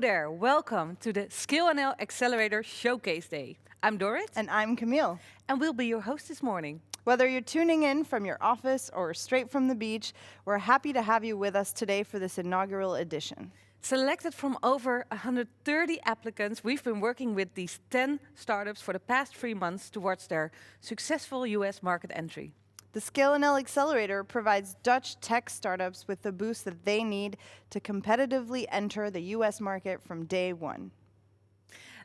there, welcome to the ScaleNL Accelerator Showcase Day. I'm Dorit. And I'm Camille. And we'll be your host this morning. Whether you're tuning in from your office or straight from the beach, we're happy to have you with us today for this inaugural edition. Selected from over 130 applicants, we've been working with these 10 startups for the past 3 months towards their successful US market entry. The ScaleNL Accelerator provides Dutch tech startups with the boost that they need to competitively enter the US market from day one.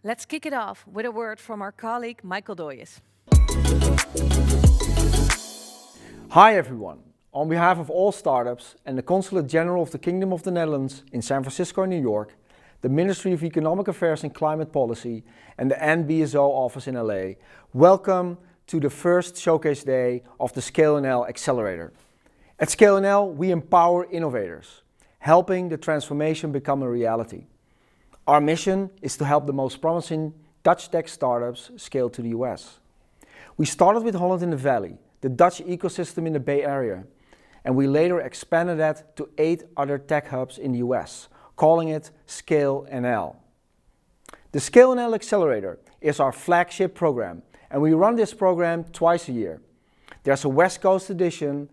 Let's kick it off with a word from our colleague Michael Doyes. Hi everyone. On behalf of all startups and the Consulate General of the Kingdom of the Netherlands in San Francisco and New York, the Ministry of Economic Affairs and Climate Policy and the NBSO office in LA, welcome to the first showcase day of the ScaleNL Accelerator. At ScaleNL, we empower innovators, helping the transformation become a reality. Our mission is to help the most promising Dutch tech startups scale to the US. We started with Holland in the Valley, the Dutch ecosystem in the Bay Area, and we later expanded that to 8 other tech hubs in the US, calling it ScaleNL. The ScaleNL Accelerator is our flagship program, and we run this program twice a year. There's a West Coast edition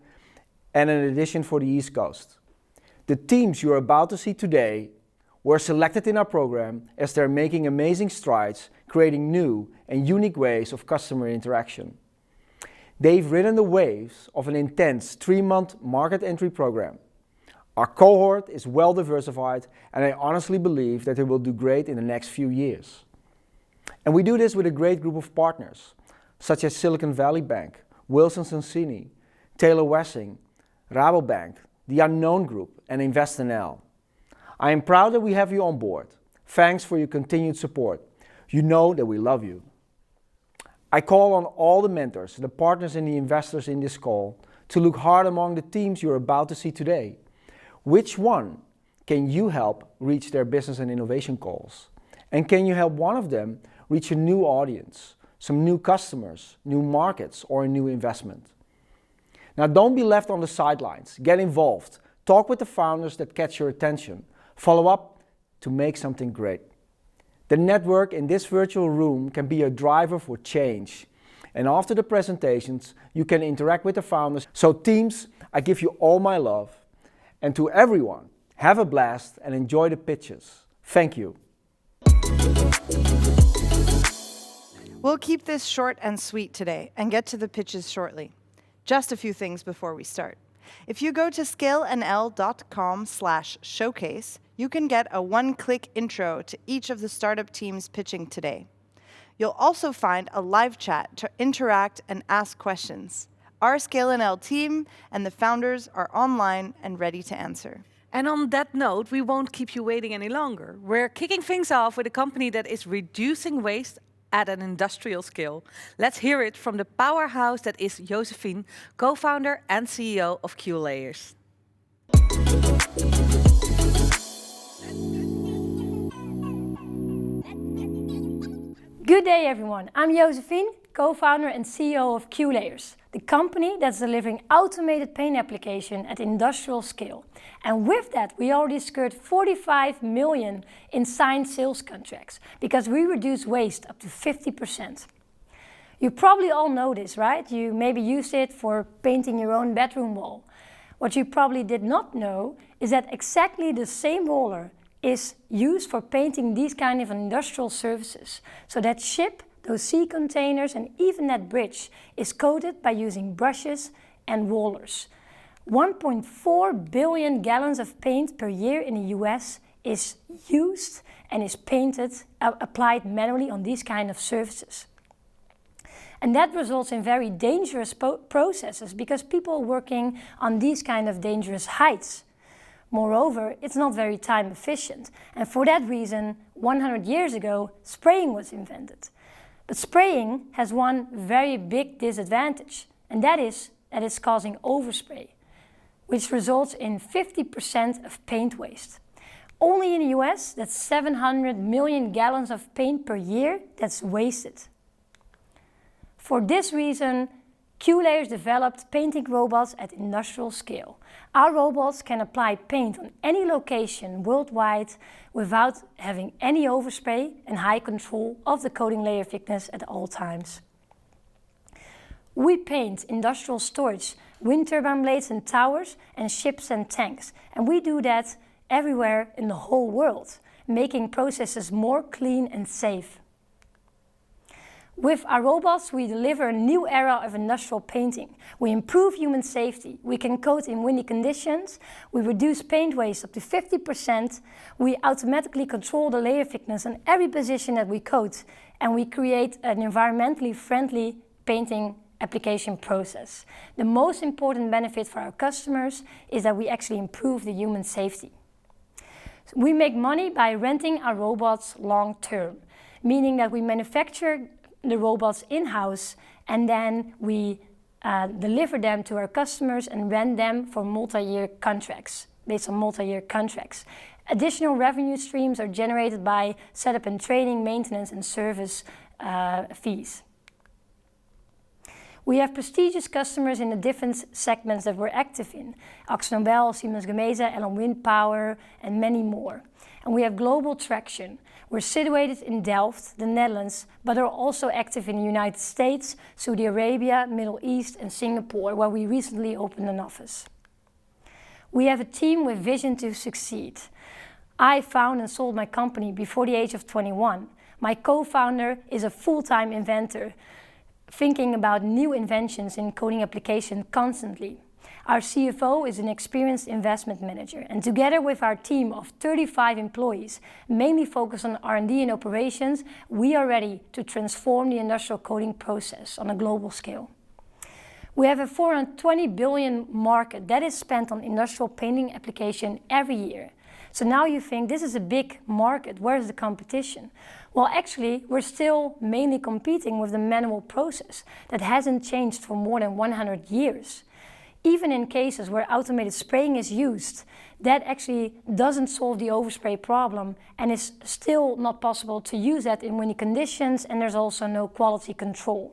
and an edition for the East Coast. The teams you're about to see today were selected in our program as they're making amazing strides, creating new and unique ways of customer interaction. They've ridden the waves of an intense 3-month market entry program. Our cohort is well diversified, and I honestly believe that they will do great in the next few years. And we do this with a great group of partners, such as Silicon Valley Bank, Wilson Sonsini, Taylor Wessing, Rabobank, the Unknown Group, and InvestNL. I am proud that we have you on board. Thanks for your continued support. You know that we love you. I call on all the mentors, the partners and the investors in this call to look hard among the teams you're about to see today. Which one can you help reach their business and innovation goals? And can you help one of them reach a new audience, some new customers, new markets, or a new investment? Now don't be left on the sidelines. Get involved. Talk with the founders that catch your attention. Follow up to make something great. The network in this virtual room can be a driver for change. And after the presentations, you can interact with the founders. So teams, I give you all my love. And to everyone, have a blast and enjoy the pitches. Thank you. We'll keep this short and sweet today and get to the pitches shortly. Just a few things before we start. If you go to scalenl.com/showcase, you can get a one-click intro to each of the startup teams pitching today. You'll also find a live chat to interact and ask questions. Our ScaleNL team and the founders are online and ready to answer. And on that note, we won't keep you waiting any longer. We're kicking things off with a company that is reducing waste at an industrial scale. Let's hear it from the powerhouse that is Josephine, co-founder and CEO of QLayers. Good day everyone, I'm Josephine, co-founder and CEO of QLayers, the company that's delivering automated paint application at industrial scale. And with that, we already secured 45 million in signed sales contracts because we reduce waste up to 50%. You probably all know this, right? You maybe use it for painting your own bedroom wall. What you probably did not know is that exactly the same roller is used for painting these kind of industrial surfaces. So that ship, those sea containers, and even that bridge is coated by using brushes and rollers. 1.4 billion gallons of paint per year in the US is used and is applied manually on these kind of surfaces. And that results in very dangerous processes because people working on these kind of dangerous heights. Moreover, it's not very time efficient. And for that reason, 100 years ago, spraying was invented. But spraying has one very big disadvantage, and that is it's causing overspray, which results in 50% of paint waste. Only in the US, that's 700 million gallons of paint per year that's wasted. For this reason, QLayers developed painting robots at industrial scale. Our robots can apply paint on any location worldwide without having any overspray and high control of the coating layer thickness at all times. We paint industrial storage, wind turbine blades and towers, and ships and tanks. And we do that everywhere in the whole world, making processes more clean and safe. With our robots, we deliver a new era of industrial painting. We improve human safety. We can coat in windy conditions. We reduce paint waste up to 50%. We automatically control the layer thickness on every position that we coat. And we create an environmentally friendly painting application process. The most important benefit for our customers is that we actually improve the human safety. We make money by renting our robots long term, meaning that we manufacture the robots in-house and then we deliver them to our customers and rent them for multi-year contracts, based on multi-year contracts. Additional revenue streams are generated by setup and training, maintenance and service fees. We have prestigious customers in the different segments that we're active in. AkzoNobel, Siemens Gamesa, Elon Wind Power, and many more. And we have global traction. We're situated in Delft, the Netherlands, but are also active in the United States, Saudi Arabia, Middle East, and Singapore, where we recently opened an office. We have a team with vision to succeed. I founded and sold my company before the age of 21. My co-founder is a full-time inventor, thinking about new inventions in coding application constantly. Our CFO is an experienced investment manager, and together with our team of 35 employees, mainly focused on R&D and operations, we are ready to transform the industrial coding process on a global scale. We have a 420 billion market that is spent on industrial painting application every year. So now you think this is a big market, where is the competition? Well, actually, we're still mainly competing with the manual process that hasn't changed for more than 100 years. Even in cases where automated spraying is used, that actually doesn't solve the overspray problem and is still not possible to use that in windy conditions, and there's also no quality control.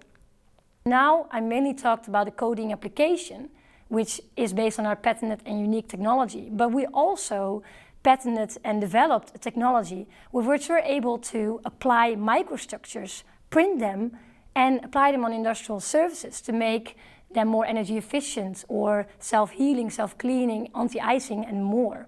Now, I mainly talked about the coding application, which is based on our patented and unique technology, but we also patented and developed a technology with which we're able to apply microstructures, print them, and apply them on industrial surfaces to make them more energy efficient or self-healing, self-cleaning, anti-icing, and more.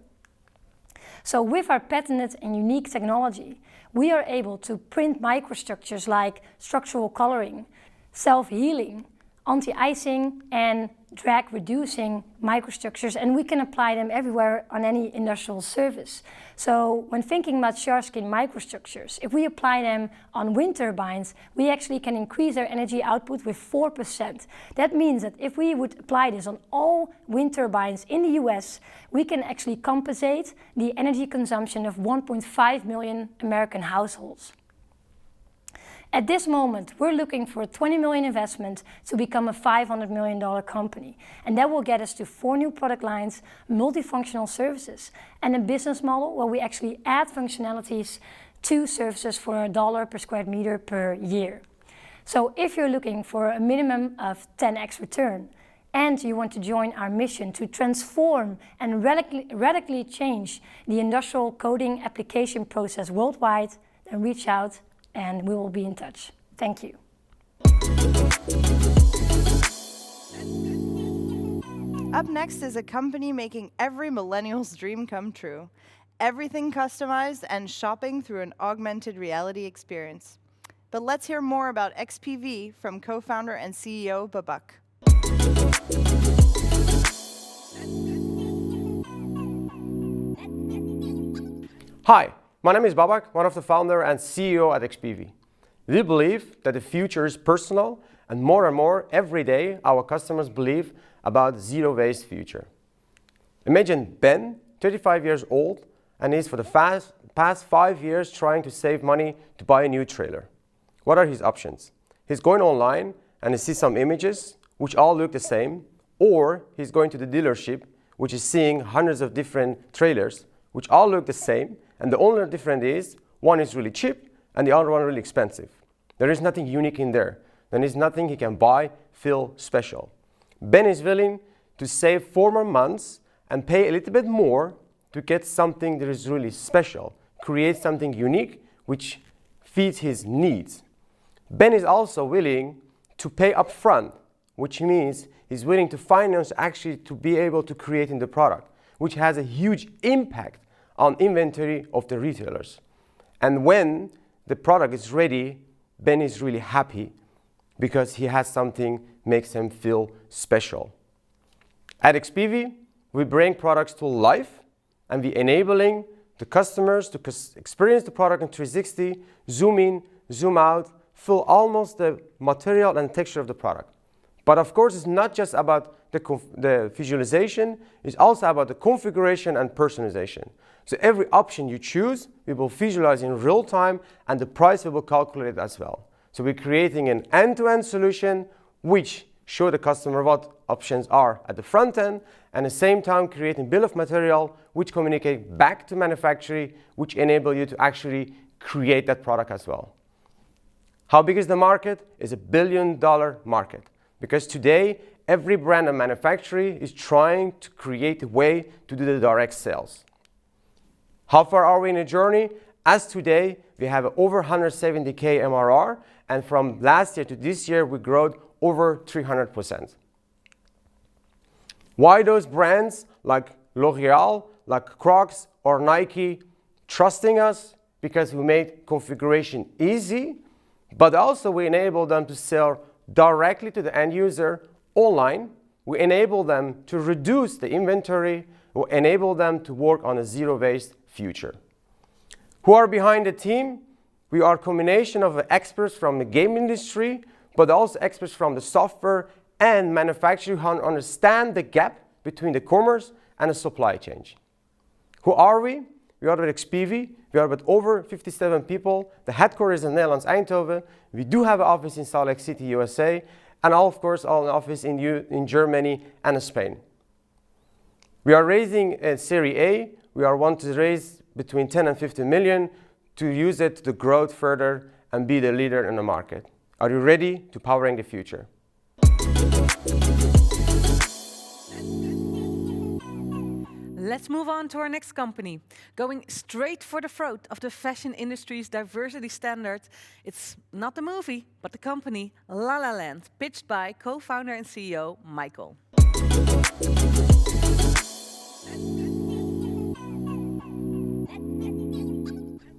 So with our patented and unique technology, we are able to print microstructures like structural coloring, self-healing, anti-icing, and drag-reducing microstructures, and we can apply them everywhere on any industrial surface. So when thinking about sharp-skin microstructures, if we apply them on wind turbines, we actually can increase their energy output with 4%. That means that if we would apply this on all wind turbines in the US, we can actually compensate the energy consumption of 1.5 million American households. At this moment, we're looking for a 20 million investment to become a $500 million company. And that will get us to 4 new product lines, multifunctional services, and a business model where we actually add functionalities to services for $1 per square meter per year. So if you're looking for a minimum of 10x return, and you want to join our mission to transform and radically change the industrial coding application process worldwide, then reach out and we will be in touch. Thank you. Up next is a company making every millennial's dream come true. Everything customized and shopping through an augmented reality experience. But let's hear more about XPV from co-founder and CEO Babak. Hi. My name is Babak, one of the founder and CEO at XPV. We believe that the future is personal, and more every day our customers believe about zero waste future. Imagine Ben, 35 years old, and he's for the past 5 years trying to save money to buy a new trailer. What are his options? He's going online and he sees some images which all look the same, or he's going to the dealership which is seeing hundreds of different trailers which all look the same. And the only difference is one is really cheap and the other one really expensive. There is nothing unique in there. then there's nothing he can buy, feel special. Ben is willing to save 4 more months and pay a little bit more to get something that is really special, create something unique which feeds his needs. Ben is also willing to pay upfront, which means he's willing to finance actually to be able to create in the product, which has a huge impact on inventory of the retailers. And when the product is ready, Ben is really happy because he has something makes him feel special. At XPV, we bring products to life and we enabling the customers to experience the product in 360, zoom in, zoom out, feel almost the material and texture of the product. But of course, it's not just about the visualization, it's also about the configuration and personalization. So every option you choose, we will visualize in real time and the price we will calculate as well. So we're creating an end-to-end solution which show the customer what options are at the front end and at the same time creating bill of material which communicate back to manufacturing, which enable you to actually create that product as well. How big is the market? It's $1 billion market. Because today, every brand and manufacturer is trying to create a way to do the direct sales. How far are we in the journey? As today, we have over 170K MRR, and from last year to this year, we grew over 300%. Why those brands like L'Oreal, like Crocs or Nike trusting us? Because we made configuration easy, but also we enable them to sell directly to the end user online. We enable them to reduce the inventory. We enable them to work on a zero-waste future. Who are behind the team? We are a combination of experts from the game industry, but also experts from the software and manufacturing who understand the gap between the commerce and the supply chain. Who are we? We are with XPV. We are with over 57 people. The headquarters is in Netherlands, Eindhoven. We do have an office in Salt Lake City, USA, and of course, an office in Germany and in Spain. We are raising a Series A. We are want to raise between 10 and 50 million to use it to grow further and be the leader in the market. Are you ready to powering the future? Let's move on to our next company. Going straight for the throat of the fashion industry's diversity standard, it's not the movie, but the company La La Land, pitched by co-founder and CEO Michael.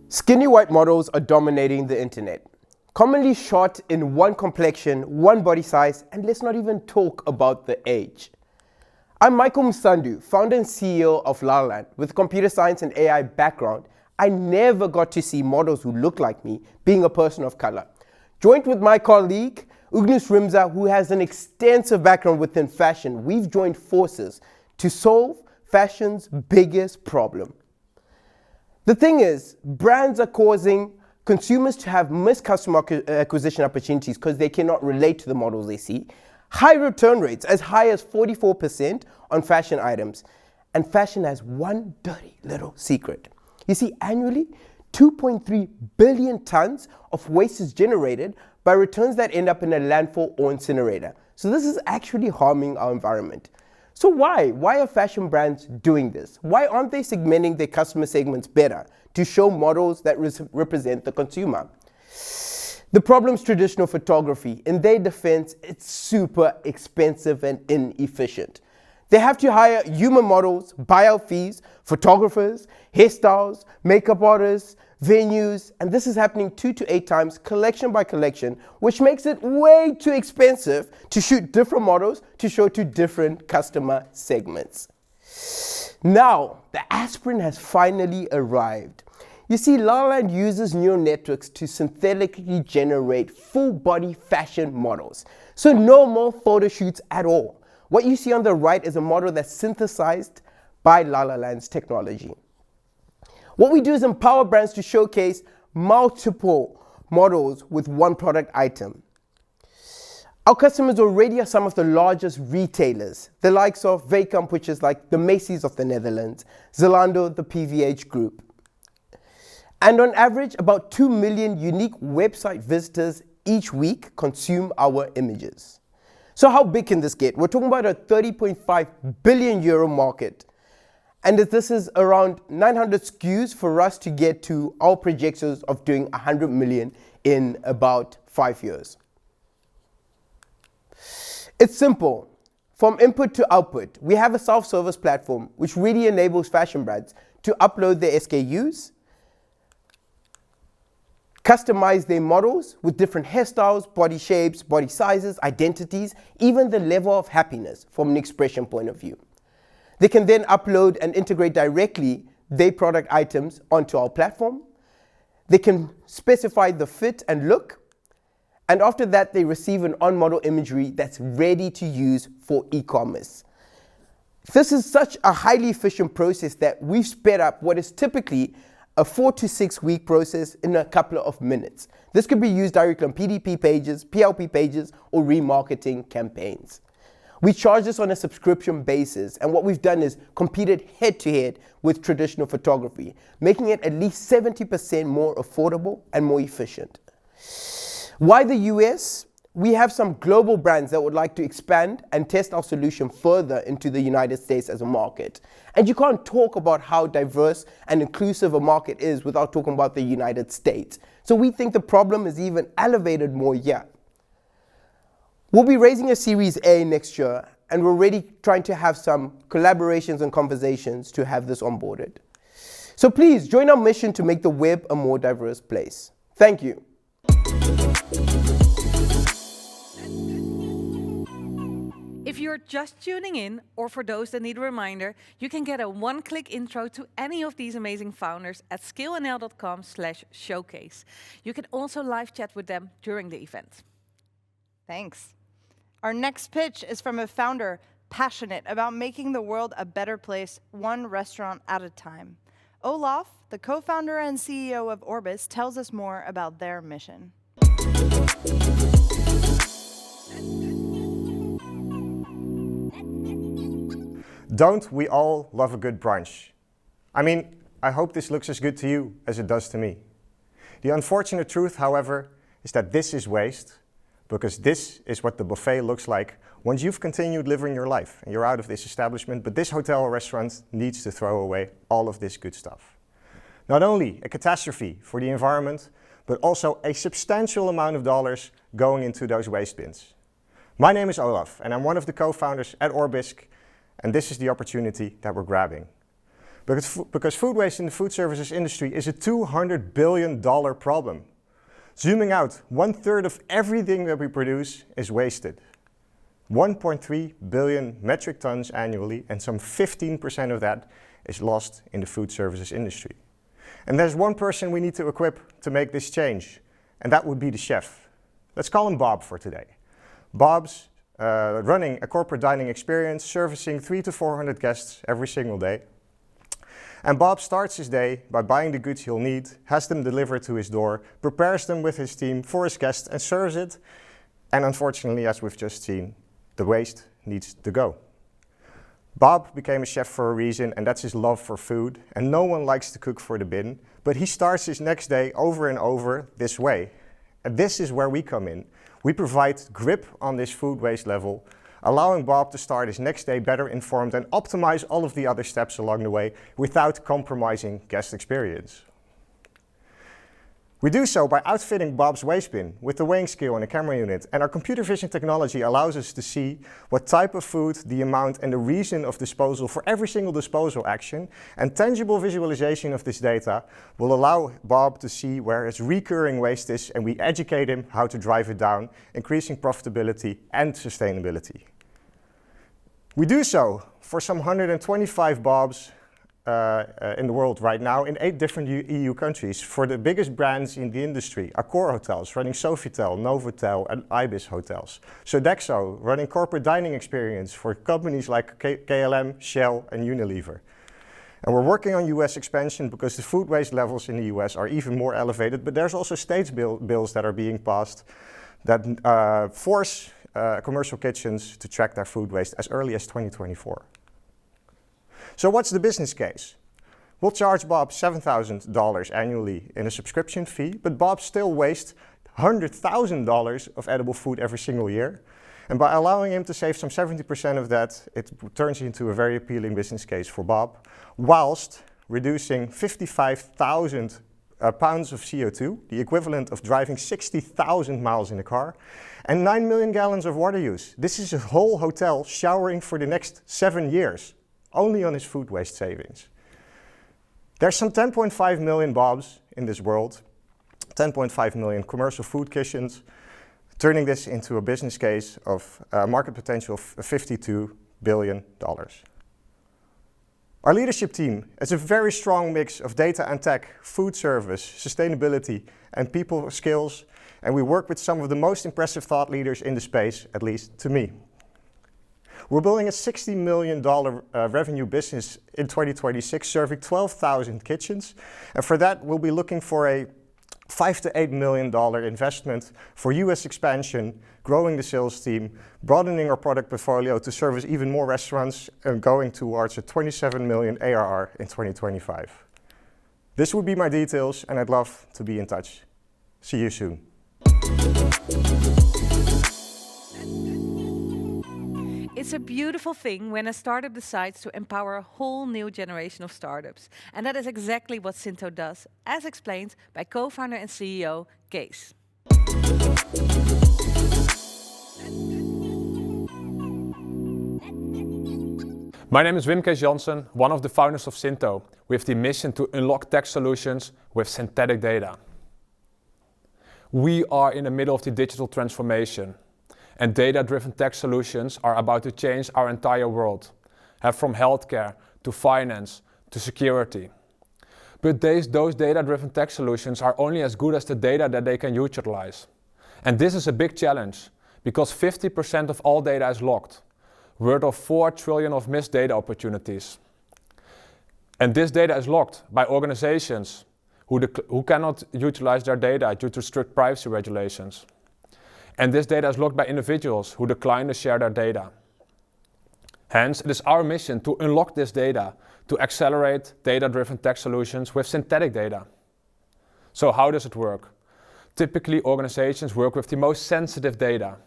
Skinny white models are dominating the internet. Commonly shot in one complexion, one body size, and let's not even talk about the age. I'm Michael Msandu, founder and CEO of La La Land. With computer science and AI background, I never got to see models who look like me, being a person of color. Joined with my colleague, Ugnus Rimza, who has an extensive background within fashion, we've joined forces to solve fashion's biggest problem. The thing is, brands are causing consumers to have missed customer acquisition opportunities because they cannot relate to the models they see. High return rates, as high as 44% on fashion items. And fashion has one dirty little secret. You see, annually, 2.3 billion tons of waste is generated by returns that end up in a landfill or incinerator. So this is actually harming our environment. So why? Why are fashion brands doing this? Why aren't they segmenting their customer segments better to show models that represent the consumer? The problem's traditional photography. In their defense, it's super expensive and inefficient. They have to hire human models, buyout fees, photographers, hairstyles, makeup artists, venues, and this is happening 2 to 8 times, collection by collection, which makes it way too expensive to shoot different models to show to different customer segments. Now, the aspirin has finally arrived. You see, La La Land uses neural networks to synthetically generate full-body fashion models. So no more photo shoots at all. What you see on the right is a model that's synthesized by La La Land's technology. What we do is empower brands to showcase multiple models with one product item. Our customers already are some of the largest retailers, the likes of Vacamp, which is like the Macy's of the Netherlands, Zalando, the PVH Group. And on average, about 2 million unique website visitors each week consume our images. So how big can this get? We're talking about a 30.5 billion euro market. And this is around 900 SKUs for us to get to our projections of doing 100 million in about 5 years. It's simple. From input to output, we have a self-service platform which really enables fashion brands to upload their SKUs, customize their models with different hairstyles, body shapes, body sizes, identities, even the level of happiness from an expression point of view. They can then upload and integrate directly their product items onto our platform. They can specify the fit and look. And after that, they receive an on-model imagery that's ready to use for e-commerce. This is such a highly efficient process that we've sped up what is typically a 4 to 6 week process in a couple of minutes. This could be used directly on PDP pages, PLP pages, or remarketing campaigns. We charge this on a subscription basis, and what we've done is competed head-to-head with traditional photography, making it at least 70% more affordable and more efficient. Why the US? We have some global brands that would like to expand and test our solution further into the United States as a market. And you can't talk about how diverse and inclusive a market is without talking about the United States. So we think the problem is even elevated more here. We'll be raising a Series A next year, and we're already trying to have some collaborations and conversations to have this onboarded. So please join our mission to make the web a more diverse place. Thank you. If you're just tuning in, or for those that need a reminder, you can get a one-click intro to any of these amazing founders at scalenl.com/showcase. You can also live chat with them during the event. Thanks. Our next pitch is from a founder passionate about making the world a better place, one restaurant at a time. Olaf, the co-founder and CEO of Orbis, tells us more about their mission. Don't we all love a good brunch? I mean, I hope this looks as good to you as it does to me. The unfortunate truth, however, is that this is waste, because this is what the buffet looks like once you've continued living your life and you're out of this establishment, but this hotel or restaurant needs to throw away all of this good stuff. Not only a catastrophe for the environment, but also a substantial amount of dollars going into those waste bins. My name is Olaf, and I'm one of the co-founders at Orbis, and this is the opportunity that we're grabbing. Because food waste in the food services industry is a $200 billion problem. Zooming out, 1/3 of everything that we produce is wasted. 1.3 billion metric tons annually, and some 15% of that is lost in the food services industry. And there's one person we need to equip to make this change, and that would be the chef. Let's call him Bob for today. Bob's running a corporate dining experience, servicing 300 to 400 guests every single day. And Bob starts his day by buying the goods he'll need, has them delivered to his door, prepares them with his team for his guests, and serves it. And unfortunately, as we've just seen, the waste needs to go. Bob became a chef for a reason, and that's his love for food. And no one likes to cook for the bin, but he starts his next day over and over this way. And this is where we come in. We provide grip on this food waste level, allowing Bob to start his next day better informed and optimize all of the other steps along the way without compromising guest experience. We do so by outfitting Bob's waste bin with the weighing scale and a camera unit, and our computer vision technology allows us to see what type of food, the amount, and the reason of disposal for every single disposal action, and tangible visualization of this data will allow Bob to see where his recurring waste is, and we educate him how to drive it down, increasing profitability and sustainability. We do so for some 125 Bobs in the world right now in 8 different EU countries for the biggest brands in the industry. Accor Hotels running Sofitel, Novotel and Ibis Hotels. Sodexo running corporate dining experience for companies like KLM, Shell and Unilever. And we're working on US expansion because the food waste levels in the US are even more elevated, but there's also states bills that are being passed that force commercial kitchens to track their food waste as early as 2024. So what's the business case? We'll charge Bob $7,000 annually in a subscription fee, but Bob still wastes $100,000 of edible food every single year. And by allowing him to save some 70% of that, it turns into a very appealing business case for Bob, whilst reducing 55,000 pounds of CO2, the equivalent of driving 60,000 miles in a car, and 9 million gallons of water use. This is a whole hotel showering for the next 7 years, only on his food waste savings. There's some 10.5 million Bobs in this world, 10.5 million commercial food kitchens, turning this into a business case of market potential of $52 billion. Our leadership team is a very strong mix of data and tech, food service, sustainability, and people skills, and we work with some of the most impressive thought leaders in the space, at least to me. We're building a $60 million revenue business in 2026, serving 12,000 kitchens, and for that we'll be looking for a $5 to $8 million investment for US expansion, growing the sales team, broadening our product portfolio to service even more restaurants, and going towards a 27 million ARR in 2025. This would be my details, and I'd love to be in touch. See you soon. It's a beautiful thing when a startup decides to empower a whole new generation of startups. And that is exactly what Synto does, as explained by co-founder and CEO, Kees. My name is Wim Kees Jansen, one of the founders of Synto, with the mission to unlock tech solutions with synthetic data. We are in the middle of the digital transformation, and data-driven tech solutions are about to change our entire world, from healthcare to finance to security. But those data-driven tech solutions are only as good as the data that they can utilize. And this is a big challenge, because 50% of all data is locked, worth of 4 trillion of missed data opportunities. And this data is locked by organizations who cannot utilize their data due to strict privacy regulations. And this data is locked by individuals who decline to share their data. Hence, it is our mission to unlock this data to accelerate data-driven tech solutions with synthetic data. So how does it work? Typically, organizations work with the most sensitive data.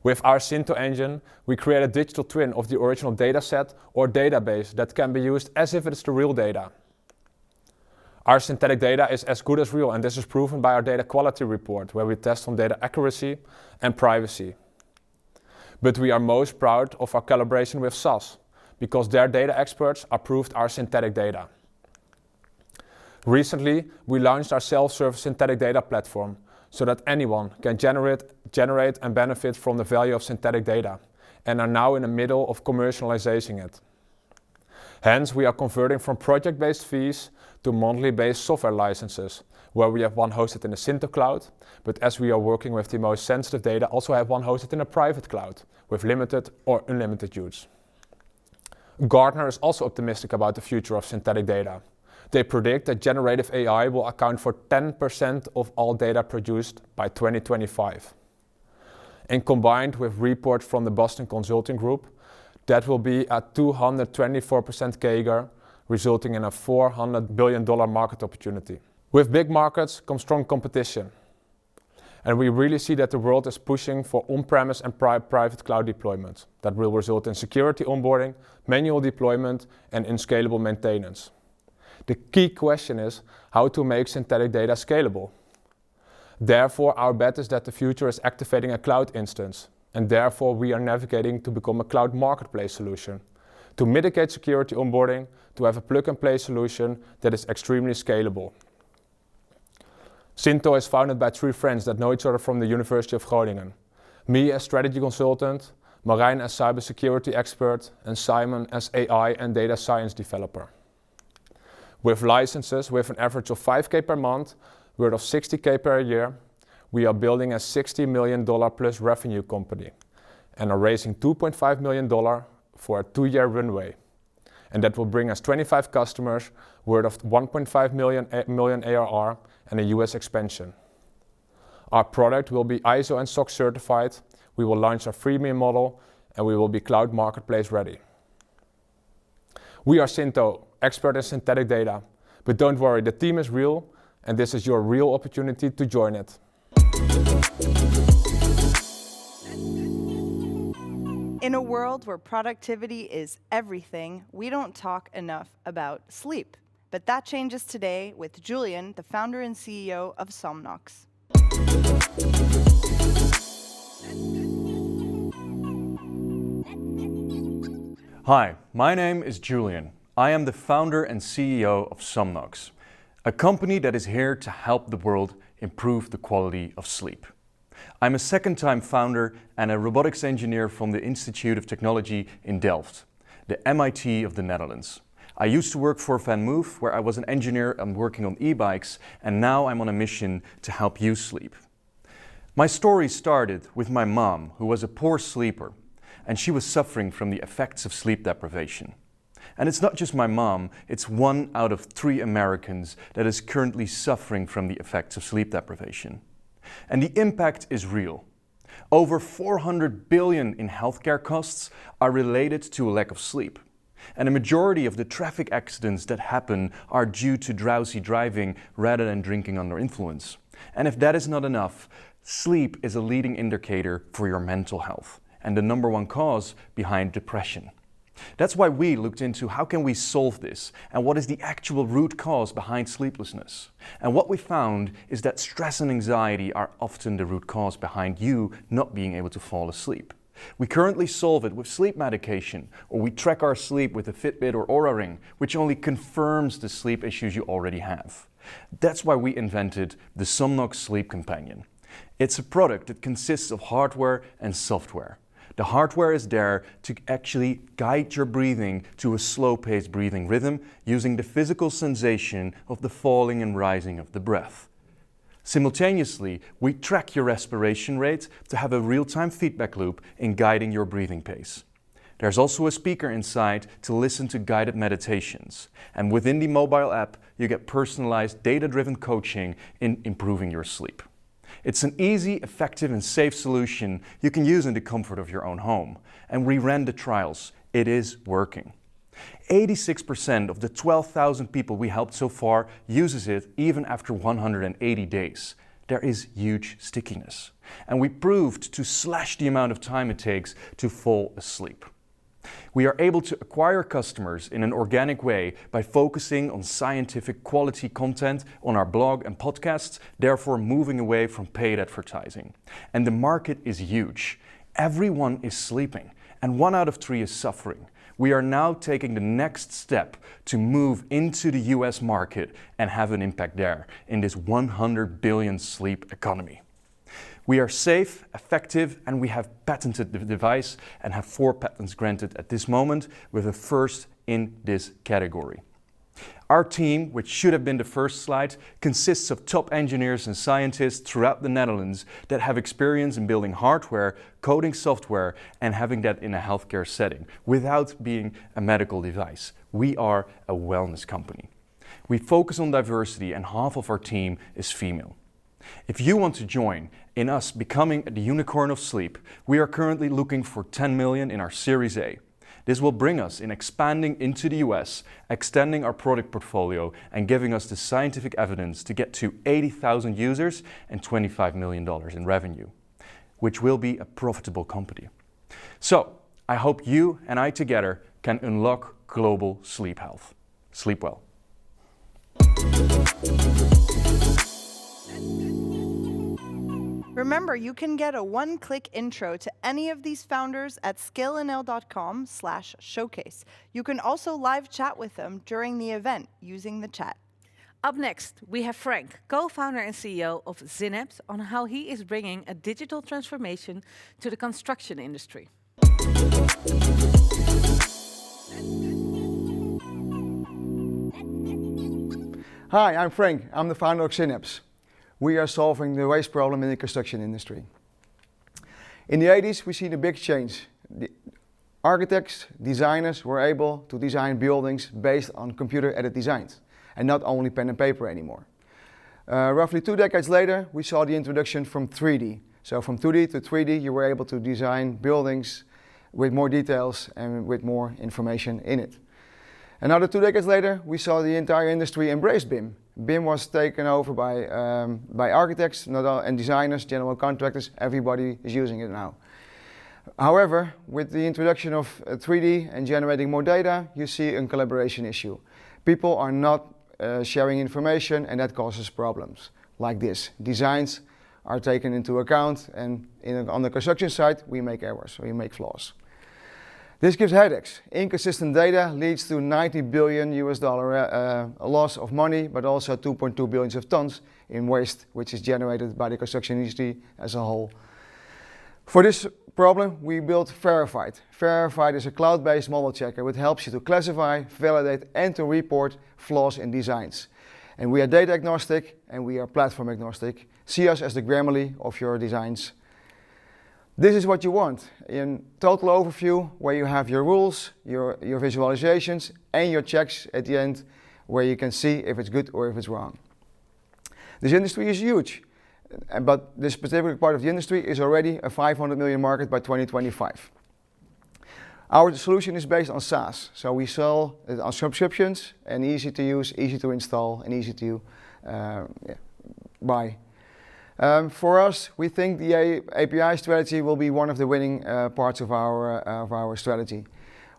With our Synto engine, we create a digital twin of the original dataset or database that can be used as if it's the real data. Our synthetic data is as good as real, and this is proven by our data quality report, where we test on data accuracy and privacy. But we are most proud of our collaboration with SAS, because their data experts approved our synthetic data. Recently, we launched our self-service synthetic data platform, so that anyone can generate and benefit from the value of synthetic data, and are now in the middle of commercializing it. Hence, we are converting from project-based fees to monthly-based software licenses, where we have one hosted in the Synto cloud, but as we are working with the most sensitive data, also have one hosted in a private cloud with limited or unlimited use. Gartner is also optimistic about the future of synthetic data. They predict that generative AI will account for 10% of all data produced by 2025. And combined with reports from the Boston Consulting Group, that will be a 224% CAGR, resulting in a $400 billion market opportunity. With big markets comes strong competition. And we really see that the world is pushing for on-premise and private cloud deployment that will result in security onboarding, manual deployment, and unscalable maintenance. The key question is how to make synthetic data scalable. Therefore, our bet is that the future is activating a cloud instance, and therefore we are navigating to become a cloud marketplace solution, to mitigate security onboarding, to have a plug-and-play solution that is extremely scalable. Synto is founded by 3 friends that know each other from the University of Groningen. Me as strategy consultant, Marijn as cybersecurity expert, and Simon as AI and data science developer. With licenses with an average of 5K per month, worth of 60K per year, we are building a $60 million plus revenue company and are raising $2.5 million for a 2-year runway. And that will bring us 25 customers, worth of 1.5 million ARR, and a US expansion. Our product will be ISO and SOC certified, we will launch a freemium model, and we will be cloud marketplace ready. We are Synto, expert in synthetic data, but don't worry, the team is real, and this is your real opportunity to join it. In a world where productivity is everything, we don't talk enough about sleep. But that changes today with Julian, the founder and CEO of Somnox. Hi, my name is Julian. I am the founder and CEO of Somnox, a company that is here to help the world improve the quality of sleep. I'm a second-time founder and a robotics engineer from the Institute of Technology in Delft, the MIT of the Netherlands. I used to work for Van Moof, where I was an engineer and working on e-bikes, and now I'm on a mission to help you sleep. My story started with my mom, who was a poor sleeper, and she was suffering from the effects of sleep deprivation. And it's not just my mom, it's 1 out of 3 Americans that is currently suffering from the effects of sleep deprivation. And the impact is real. Over 400 billion in healthcare costs are related to a lack of sleep. And a majority of the traffic accidents that happen are due to drowsy driving rather than drinking under influence. And if that is not enough, sleep is a leading indicator for your mental health and the #1 cause behind depression. That's why we looked into how can we solve this and what is the actual root cause behind sleeplessness. And what we found is that stress and anxiety are often the root cause behind you not being able to fall asleep. We currently solve it with sleep medication, or we track our sleep with a Fitbit or Oura Ring, which only confirms the sleep issues you already have. That's why we invented the Somnox Sleep Companion. It's a product that consists of hardware and software. The hardware is there to actually guide your breathing to a slow-paced breathing rhythm using the physical sensation of the falling and rising of the breath. Simultaneously, we track your respiration rate to have a real-time feedback loop in guiding your breathing pace. There's also a speaker inside to listen to guided meditations. And within the mobile app, you get personalized, data-driven coaching in improving your sleep. It's an easy, effective and safe solution you can use in the comfort of your own home. And we ran the trials. It is working. 86% of the 12,000 people we helped so far uses it even after 180 days. There is huge stickiness. And we proved to slash the amount of time it takes to fall asleep. We are able to acquire customers in an organic way by focusing on scientific quality content on our blog and podcasts, therefore moving away from paid advertising. And the market is huge. Everyone is sleeping, and 1 out of 3 is suffering. We are now taking the next step to move into the US market and have an impact there in this 100 billion sleep economy. We are safe, effective, and we have patented the device and have 4 patents granted at this moment, with a first in this category. Our team, which should have been the first slide, consists of top engineers and scientists throughout the Netherlands that have experience in building hardware, coding software, and having that in a healthcare setting without being a medical device. We are a wellness company. We focus on diversity, and half of our team is female. If you want to join in us becoming the unicorn of sleep, we are currently looking for 10 million in our Series A. This will bring us in expanding into the US, extending our product portfolio, and giving us the scientific evidence to get to 80,000 users and $25 million in revenue, which will be a profitable company. So, I hope you and I together can unlock global sleep health. Sleep well. Remember, you can get a one-click intro to any of these founders at scalenl.com/showcase. You can also live chat with them during the event using the chat. Up next, we have Frank, co-founder and CEO of Synapse, on how he is bringing a digital transformation to the construction industry. Hi, I'm Frank. I'm the founder of Synapse. We are solving the waste problem in the construction industry. In the 80s, we seen a big change. The architects, designers were able to design buildings based on computer-aided designs, and not only pen and paper anymore. Roughly 2 decades later, we saw the introduction from 3D. So from 2D to 3D, you were able to design buildings with more details and with more information in it. Another 2 decades later, we saw the entire industry embrace BIM. BIM was taken over by architects and designers, general contractors. Everybody is using it now. However, with the introduction of 3D and generating more data, you see a collaboration issue. People are not sharing information, and that causes problems like this. Designs are taken into account, and on the construction site, we make errors, we make flaws. This gives headaches. Inconsistent data leads to $90 billion loss of money, but also 2.2 billion of tons in waste, which is generated by the construction industry as a whole. For this problem, we built Verified. Verified is a cloud-based model checker which helps you to classify, validate, and to report flaws in designs. And we are data agnostic and we are platform agnostic. See us as the Grammarly of your designs. This is what you want, in total overview, where you have your rules, your visualizations, and your checks at the end, where you can see if it's good or if it's wrong. This industry is huge, but this specific part of the industry is already a 500 million market by 2025. Our solution is based on SaaS, so we sell it on subscriptions and easy to use, easy to install, and easy to buy. For us, we think the API strategy will be one of the winning parts of our strategy.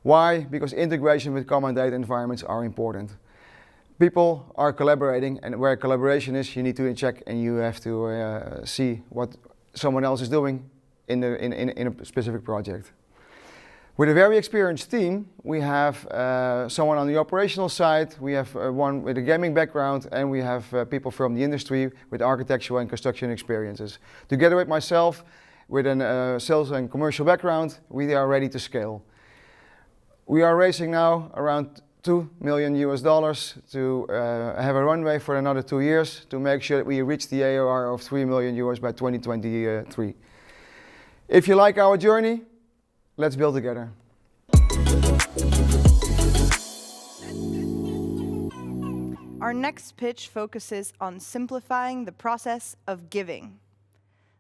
Why? Because integration with common data environments are important. People are collaborating, and where collaboration is, you need to check and you have to see what someone else is doing in a specific project. With a very experienced team, we have someone on the operational side, we have one with a gaming background, and we have people from the industry with architectural and construction experiences. Together with myself, with a sales and commercial background, we are ready to scale. We are raising now around $2 million to have a runway for another 2 years to make sure that we reach the ARR of $3 million by 2023. If you like our journey, let's build together. Our next pitch focuses on simplifying the process of giving.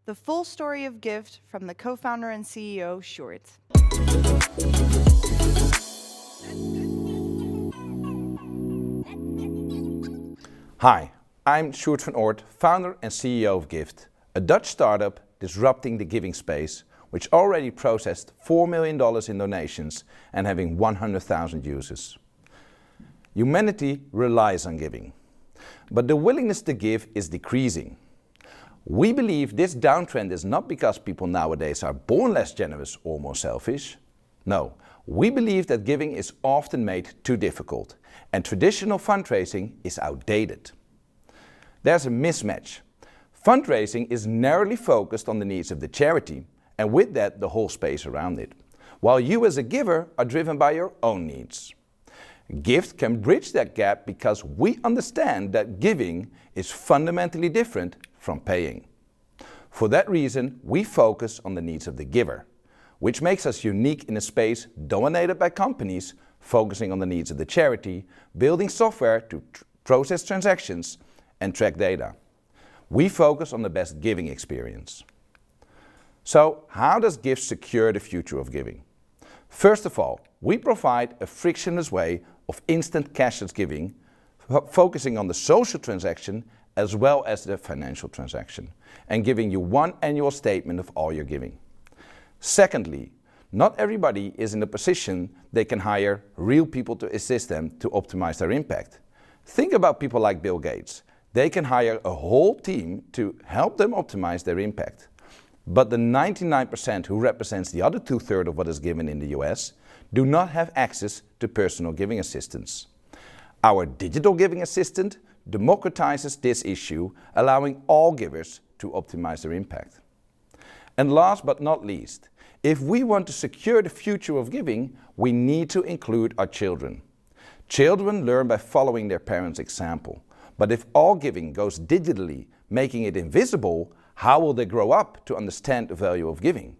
The full story of Gift from the co-founder and CEO, Sjoerd. Hi, I'm Sjoerd van Oort, founder and CEO of Gift, a Dutch startup disrupting the giving space, which already processed $4 million in donations and having 100,000 users. Humanity relies on giving, but the willingness to give is decreasing. We believe this downtrend is not because people nowadays are born less generous or more selfish. No, we believe that giving is often made too difficult, and traditional fundraising is outdated. There's a mismatch. Fundraising is narrowly focused on the needs of the charity, and with that, the whole space around it, while you as a giver are driven by your own needs. Gift can bridge that gap because we understand that giving is fundamentally different from paying. For that reason, we focus on the needs of the giver, which makes us unique in a space dominated by companies focusing on the needs of the charity, building software to process transactions and track data. We focus on the best giving experience. So, how does Gift secure the future of giving? First of all, we provide a frictionless way of instant cashless giving, focusing on the social transaction as well as the financial transaction, and giving you one annual statement of all your giving. Secondly, not everybody is in a position they can hire real people to assist them to optimize their impact. Think about people like Bill Gates. They can hire a whole team to help them optimize their impact. But the 99% who represents the other 2/3 of what is given in the US do not have access to personal giving assistance. Our digital giving assistant democratizes this issue, allowing all givers to optimize their impact. And last but not least, if we want to secure the future of giving, we need to include our children. Children learn by following their parents' example. But if all giving goes digitally, making it invisible, how will they grow up to understand the value of giving?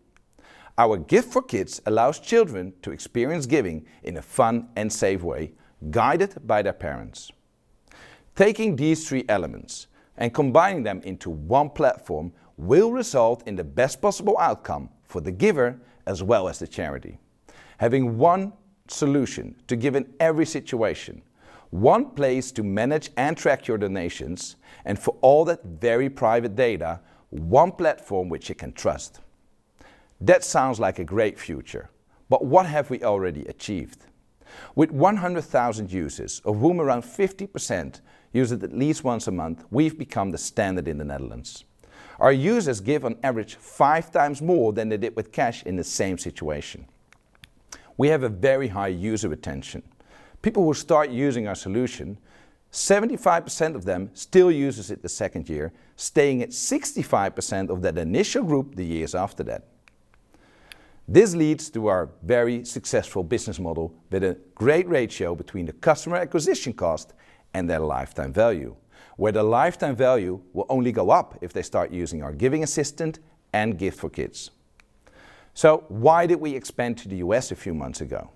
Our Gift for Kids allows children to experience giving in a fun and safe way, guided by their parents. Taking these 3 elements and combining them into one platform will result in the best possible outcome for the giver as well as the charity. Having one solution to give in every situation, one place to manage and track your donations, and for all that very private data, one platform which you can trust. That sounds like a great future, but what have we already achieved? With 100,000 users, of whom around 50% use it at least once a month, we've become the standard in the Netherlands. Our users give on average 5 times more than they did with cash in the same situation. We have a very high user retention. People who start using our solution, 75% of them still uses it the second year, staying at 65% of that initial group the years after that. This leads to our very successful business model with a great ratio between the customer acquisition cost and their lifetime value, where the lifetime value will only go up if they start using our Giving Assistant and Gift for Kids. So why did we expand to the US a few months ago?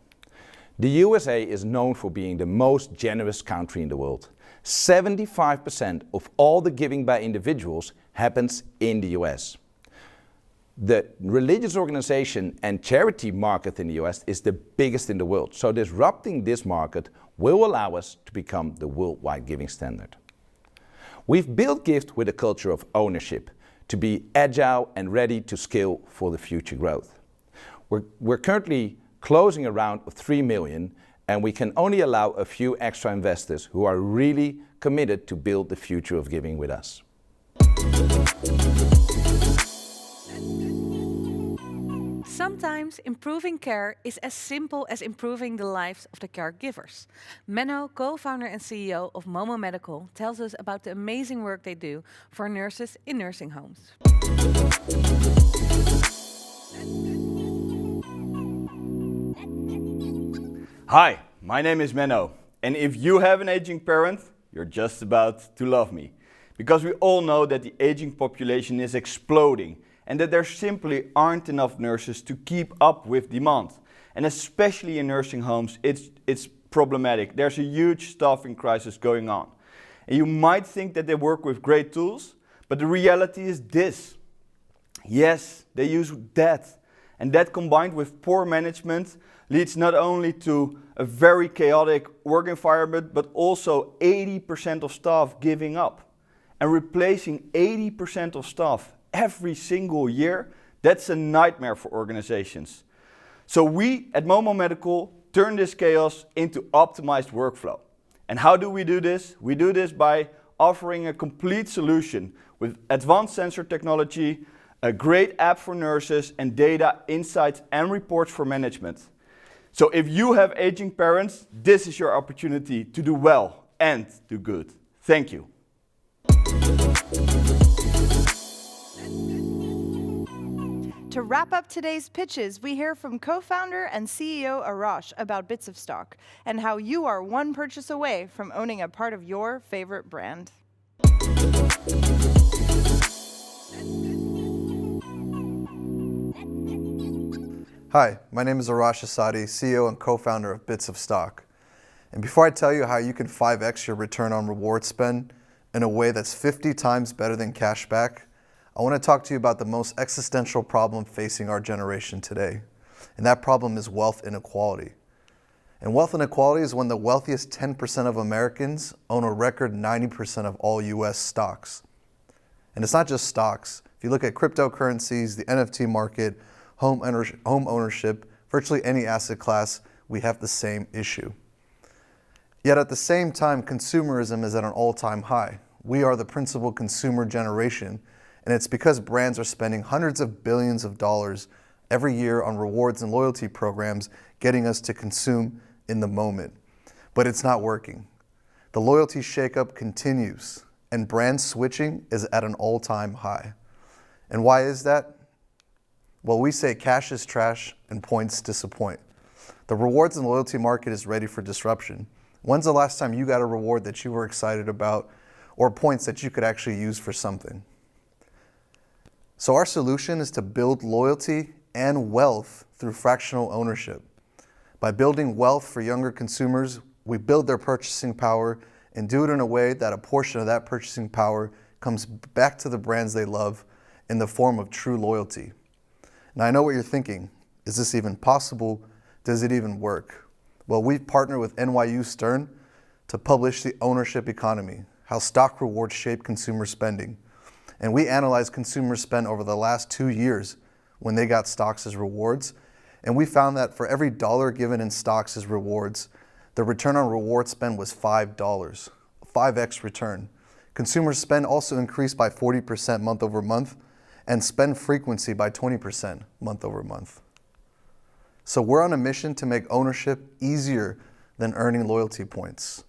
The USA is known for being the most generous country in the world. 75% of all the giving by individuals happens in the US. The religious organization and charity market in the US is the biggest in the world, so disrupting this market will allow us to become the worldwide giving standard. We've built Gift with a culture of ownership to be agile and ready to scale for the future growth. We're currently closing a round of 3 million, and we can only allow a few extra investors who are really committed to build the future of giving with us. Sometimes improving care is as simple as improving the lives of the caregivers. Menno, co-founder and CEO of Momo Medical, tells us about the amazing work they do for nurses in nursing homes. Hi, my name is Menno, and if you have an aging parent, you're just about to love me. Because we all know that the aging population is exploding and that there simply aren't enough nurses to keep up with demand. And especially in nursing homes, it's problematic. There's a huge staffing crisis going on. And you might think that they work with great tools, but the reality is this. Yes, they use that. And that combined with poor management leads not only to a very chaotic work environment, but also 80% of staff giving up. And replacing 80% of staff every single year, that's a nightmare for organizations. So we at Momo Medical turn this chaos into optimized workflow. And how do we do this? We do this by offering a complete solution with advanced sensor technology, a great app for nurses, and data, insights, and reports for management. So if you have aging parents, this is your opportunity to do well and do good. Thank you. To wrap up today's pitches, we hear from co-founder and CEO Arash about Bits of Stock and how you are one purchase away from owning a part of your favorite brand. Hi, my name is Arash Asadi, CEO and co-founder of Bits of Stock. And before I tell you how you can 5x your return on reward spend in a way that's 50 times better than cash back, I want to talk to you about the most existential problem facing our generation today. And that problem is wealth inequality. And wealth inequality is when the wealthiest 10% of Americans own a record 90% of all US stocks. And it's not just stocks. If you look at cryptocurrencies, the NFT market, home ownership, virtually any asset class, we have the same issue. Yet at the same time, consumerism is at an all-time high. We are the principal consumer generation, and it's because brands are spending hundreds of billions of dollars every year on rewards and loyalty programs, getting us to consume in the moment. But it's not working. The loyalty shakeup continues, and brand switching is at an all-time high. And why is that? Well, we say cash is trash and points disappoint. The rewards and loyalty market is ready for disruption. When's the last time you got a reward that you were excited about or points that you could actually use for something? So our solution is to build loyalty and wealth through fractional ownership. By building wealth for younger consumers, we build their purchasing power and do it in a way that a portion of that purchasing power comes back to the brands they love in the form of true loyalty. Now I know what you're thinking. Is this even possible? Does it even work? Well, we've partnered with NYU Stern to publish The Ownership Economy, How Stock Rewards Shape Consumer Spending. And we analyzed consumer spend over the last 2 years when they got stocks as rewards. And we found that for every dollar given in stocks as rewards, the return on reward spend was $5, a 5x return. Consumer spend also increased by 40% month over month, and spend frequency by 20% month over month. So we're on a mission to make ownership easier than earning loyalty points.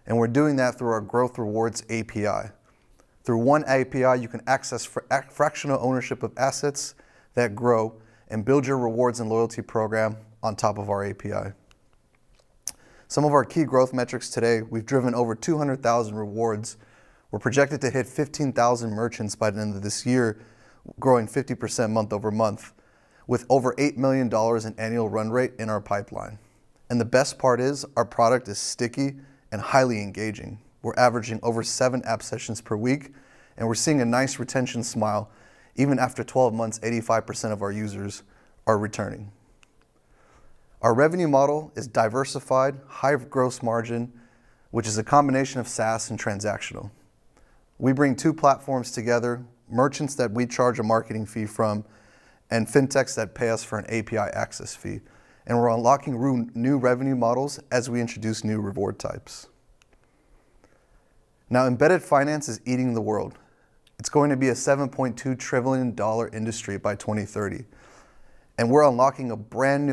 And we're doing that through our Growth Rewards API. Through one API, you can access fractional ownership of assets that grow and build your rewards and loyalty program on top of our API. Some of our key growth metrics today, we've driven over 200,000 rewards. We're projected to hit 15,000 merchants by the end of this year, growing 50% month over month, with over $8 million in annual run rate in our pipeline. And the best part is our product is sticky and highly engaging. We're averaging over 7 app sessions per week, and we're seeing a nice retention smile. Even after 12 months, 85% of our users are returning. Our revenue model is diversified, high gross margin, which is a combination of SaaS and transactional. We bring 2 platforms together, merchants that we charge a marketing fee from, and fintechs that pay us for an API access fee. And we're unlocking new revenue models as we introduce new reward types. Now, embedded finance is eating the world. It's going to be a $7.2 trillion industry by 2030. And we're unlocking a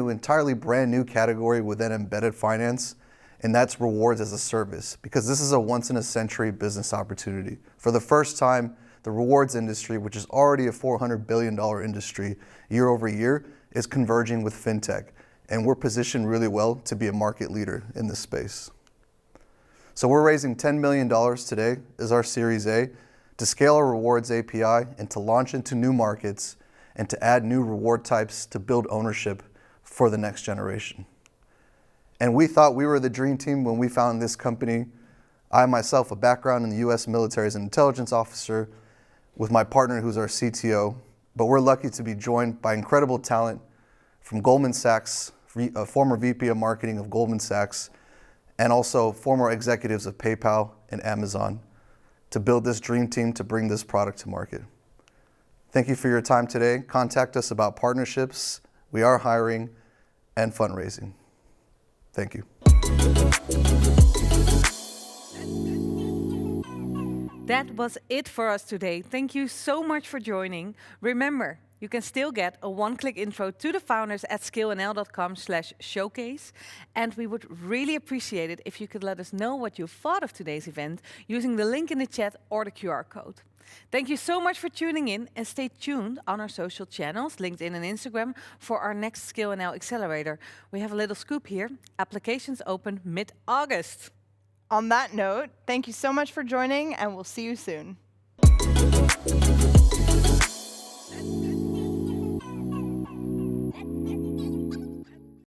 entirely brand new category within embedded finance, and that's rewards as a service, because this is a once-in-a-century business opportunity. For the first time, the rewards industry, which is already a $400 billion industry year over year, is converging with fintech. And we're positioned really well to be a market leader in this space. So we're raising $10 million today as our Series A to scale our rewards API and to launch into new markets and to add new reward types to build ownership for the next generation. And we thought we were the dream team when we found this company. I myself, a background in the US military as an intelligence officer, with my partner who's our CTO, but we're lucky to be joined by incredible talent from Goldman Sachs, a former VP of marketing of Goldman Sachs, and also former executives of PayPal and Amazon to build this dream team to bring this product to market. Thank you for your time today. Contact us about partnerships. We are hiring and fundraising. Thank you. That was it for us today. Thank you so much for joining. Remember, you can still get a one-click intro to the founders at scalenl.com/showcase. And we would really appreciate it if you could let us know what you thought of today's event using the link in the chat or the QR code. Thank you so much for tuning in, and stay tuned on our social channels, LinkedIn and Instagram, for our next ScaleNL Accelerator. We have a little scoop here. Applications open mid-August. On that note, thank you so much for joining, and we'll see you soon.